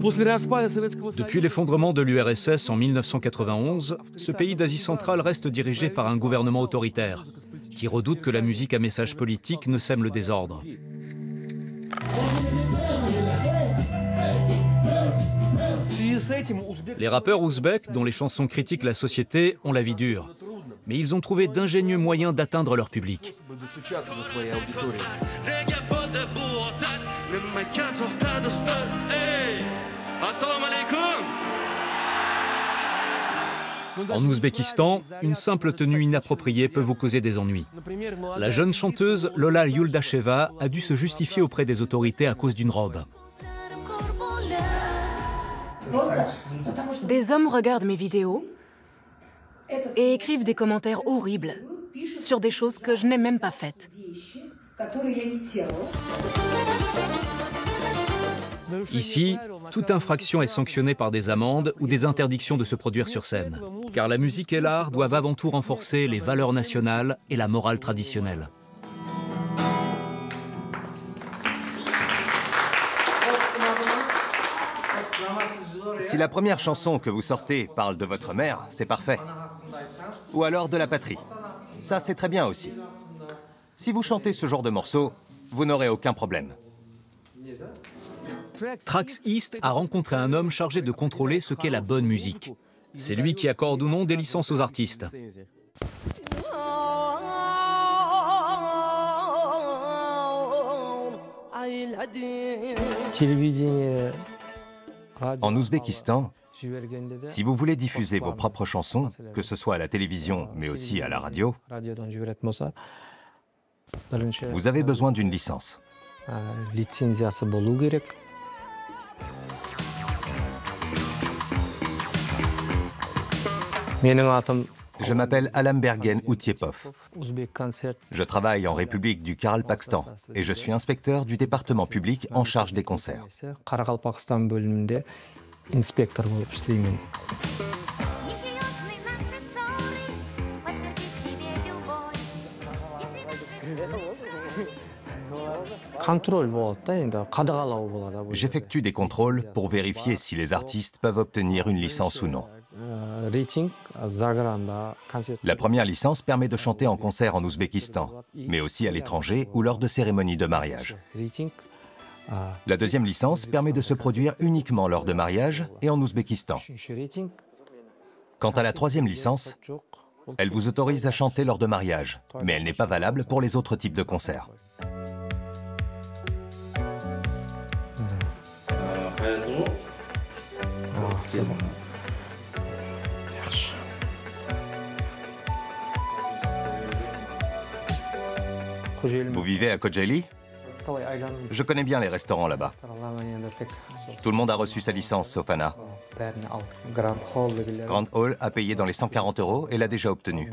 Depuis l'effondrement de l'URSS en 1991, ce pays d'Asie centrale reste dirigé par un gouvernement autoritaire, qui redoute que la musique à message politique ne sème le désordre. Les rappeurs ouzbeks, dont les chansons critiquent la société, ont la vie dure. Mais ils ont trouvé d'ingénieux moyens d'atteindre leur public. En Ouzbékistan, une simple tenue inappropriée peut vous causer des ennuis. La jeune chanteuse Lola Yuldasheva a dû se justifier auprès des autorités à cause d'une robe. Des hommes regardent mes vidéos et écrivent des commentaires horribles sur des choses que je n'ai même pas faites. Ici, toute infraction est sanctionnée par des amendes ou des interdictions de se produire sur scène. Car la musique et l'art doivent avant tout renforcer les valeurs nationales et la morale traditionnelle. Si la première chanson que vous sortez parle de votre mère, c'est parfait. Ou alors de la patrie. Ça, c'est très bien aussi. Si vous chantez ce genre de morceaux, vous n'aurez aucun problème. Trax East a rencontré un homme chargé de contrôler ce qu'est la bonne musique. C'est lui qui accorde ou non des licences aux artistes. En Ouzbékistan, si vous voulez diffuser vos propres chansons, que ce soit à la télévision, mais aussi à la radio, vous avez besoin d'une licence. Je m'appelle Alambergen Outiepov. Je travaille en République du Karalpakstan et je suis inspecteur du département public en charge des concerts. J'effectue des contrôles pour vérifier si les artistes peuvent obtenir une licence ou non. La première licence permet de chanter en concert en Ouzbékistan, mais aussi à l'étranger ou lors de cérémonies de mariage. La deuxième licence permet de se produire uniquement lors de mariage et en Ouzbékistan. Quant à la troisième licence, elle vous autorise à chanter lors de mariage, mais elle n'est pas valable pour les autres types de concerts. Vous vivez à Kocaeli? Je connais bien les restaurants là-bas. Tout le monde a reçu sa licence, sauf Anna. Grand Hall a payé dans les 140 € et l'a déjà obtenue.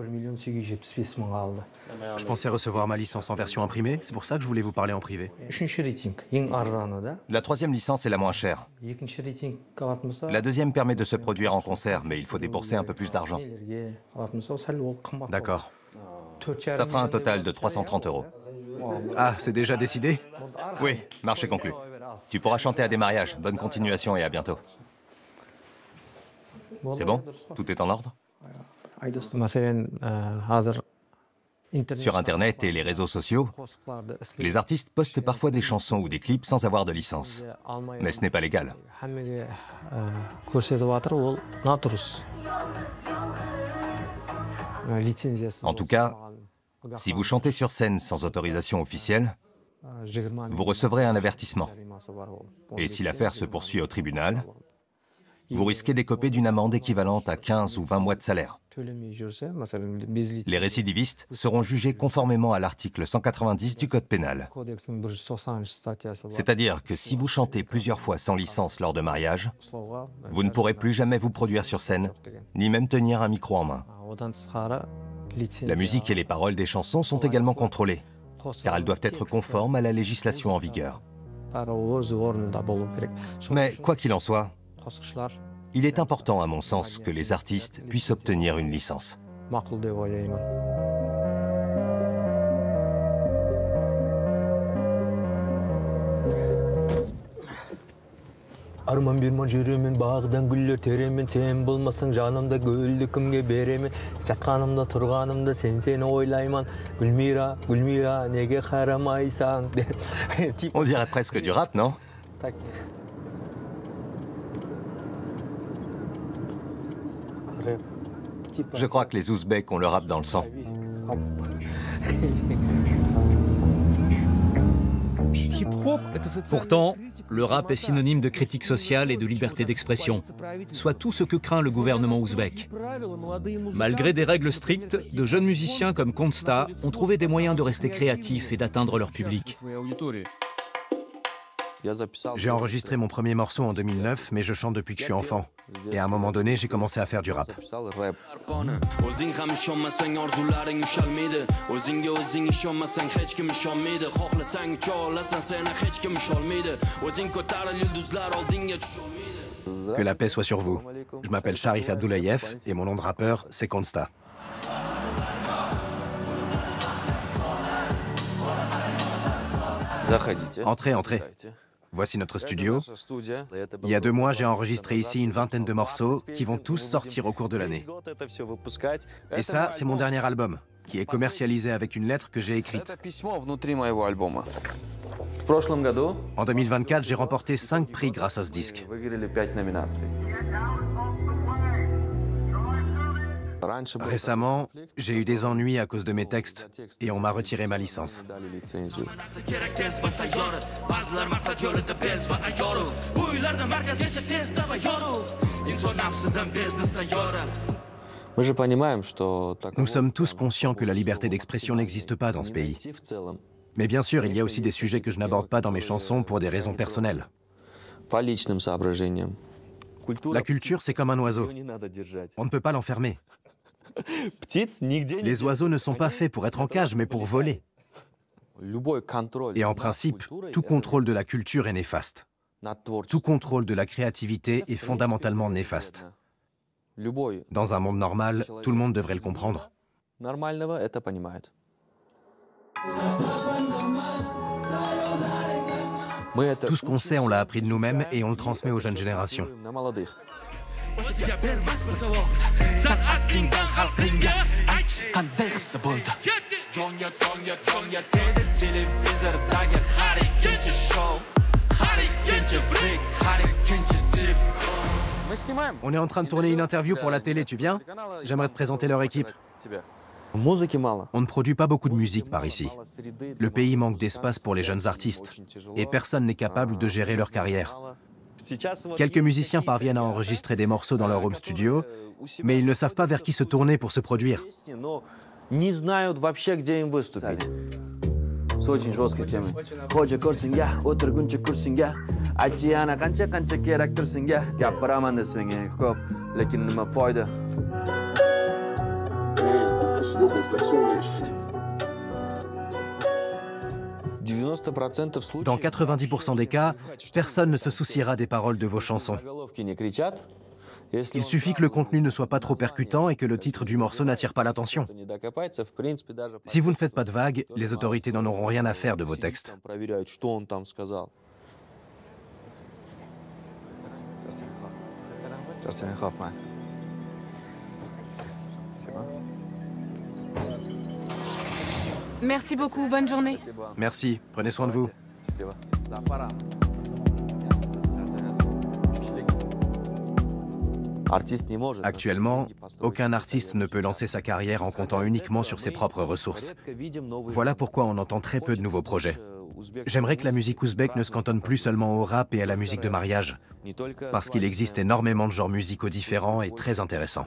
Je pensais recevoir ma licence en version imprimée, c'est pour ça que je voulais vous parler en privé. La troisième licence est la moins chère. La deuxième permet de se produire en concert, mais il faut débourser un peu plus d'argent. D'accord. Ça fera un total de 330 €. Ah, c'est déjà décidé? Oui, marché conclu. Tu pourras chanter à des mariages. Bonne continuation et à bientôt. C'est bon? Tout est en ordre? Sur Internet et les réseaux sociaux, les artistes postent parfois des chansons ou des clips sans avoir de licence. Mais ce n'est pas légal. En tout cas, si vous chantez sur scène sans autorisation officielle, vous recevrez un avertissement. Et si l'affaire se poursuit au tribunal, vous risquez d'écoper d'une amende équivalente à 15 ou 20 mois de salaire. Les récidivistes seront jugés conformément à l'article 190 du Code pénal. C'est-à-dire que si vous chantez plusieurs fois sans licence lors de mariage, vous ne pourrez plus jamais vous produire sur scène, ni même tenir un micro en main. La musique et les paroles des chansons sont également contrôlées, car elles doivent être conformes à la législation en vigueur. Mais quoi qu'il en soit, il est important, à mon sens, que les artistes puissent obtenir une licence. Arman birman жүрөмүн багдан гүлдөр теремен сен болмасаң жанымда гүлдү кимге беремен жатканымда турганымда сени ойлайман Гүлмира Гүлмира неге карамайсаң. On dirait presque du rap, non? Je crois que les Ouzbeks ont le rap dans le sang. Pourtant, le rap est synonyme de critique sociale et de liberté d'expression, soit tout ce que craint le gouvernement ouzbek. Malgré des règles strictes, de jeunes musiciens comme Konsta ont trouvé des moyens de rester créatifs et d'atteindre leur public. J'ai enregistré mon premier morceau en 2009, mais je chante depuis que je suis enfant. Et à un moment donné, j'ai commencé à faire du rap. Que la paix soit sur vous. Je m'appelle Sharif Abdoulayev et mon nom de rappeur, c'est Konsta. Entrez, entrez. Voici notre studio. Il y a 2 mois, j'ai enregistré ici une vingtaine de morceaux qui vont tous sortir au cours de l'année. Et ça, c'est mon dernier album, qui est commercialisé avec une lettre que j'ai écrite. En 2024, j'ai remporté 5 prix grâce à ce disque. Récemment, j'ai eu des ennuis à cause de mes textes et on m'a retiré ma licence. Nous sommes tous conscients que la liberté d'expression n'existe pas dans ce pays. Mais bien sûr, il y a aussi des sujets que je n'aborde pas dans mes chansons pour des raisons personnelles. La culture, c'est comme un oiseau. On ne peut pas l'enfermer. Les oiseaux ne sont pas faits pour être en cage, mais pour voler. Et en principe, tout contrôle de la culture est néfaste. Tout contrôle de la créativité est fondamentalement néfaste. Dans un monde normal, tout le monde devrait le comprendre. Tout ce qu'on sait, on l'a appris de nous-mêmes et on le transmet aux jeunes générations. On est en train de tourner une interview pour la télé, tu viens? J'aimerais te présenter leur équipe. On ne produit pas beaucoup de musique par ici. Le pays manque d'espace pour les jeunes artistes et personne n'est capable de gérer leur carrière. Quelques musiciens parviennent à enregistrer des morceaux dans leur home studio, mais ils ne savent pas vers qui se tourner pour se produire. Dans 90% des cas, personne ne se souciera des paroles de vos chansons. Il suffit que le contenu ne soit pas trop percutant et que le titre du morceau n'attire pas l'attention. Si vous ne faites pas de vagues, les autorités n'en auront rien à faire de vos textes. Merci beaucoup, bonne journée. Merci, prenez soin de vous. Actuellement, aucun artiste ne peut lancer sa carrière en comptant uniquement sur ses propres ressources. Voilà pourquoi on entend très peu de nouveaux projets. J'aimerais que la musique ouzbek ne se cantonne plus seulement au rap et à la musique de mariage, parce qu'il existe énormément de genres musicaux différents et très intéressants.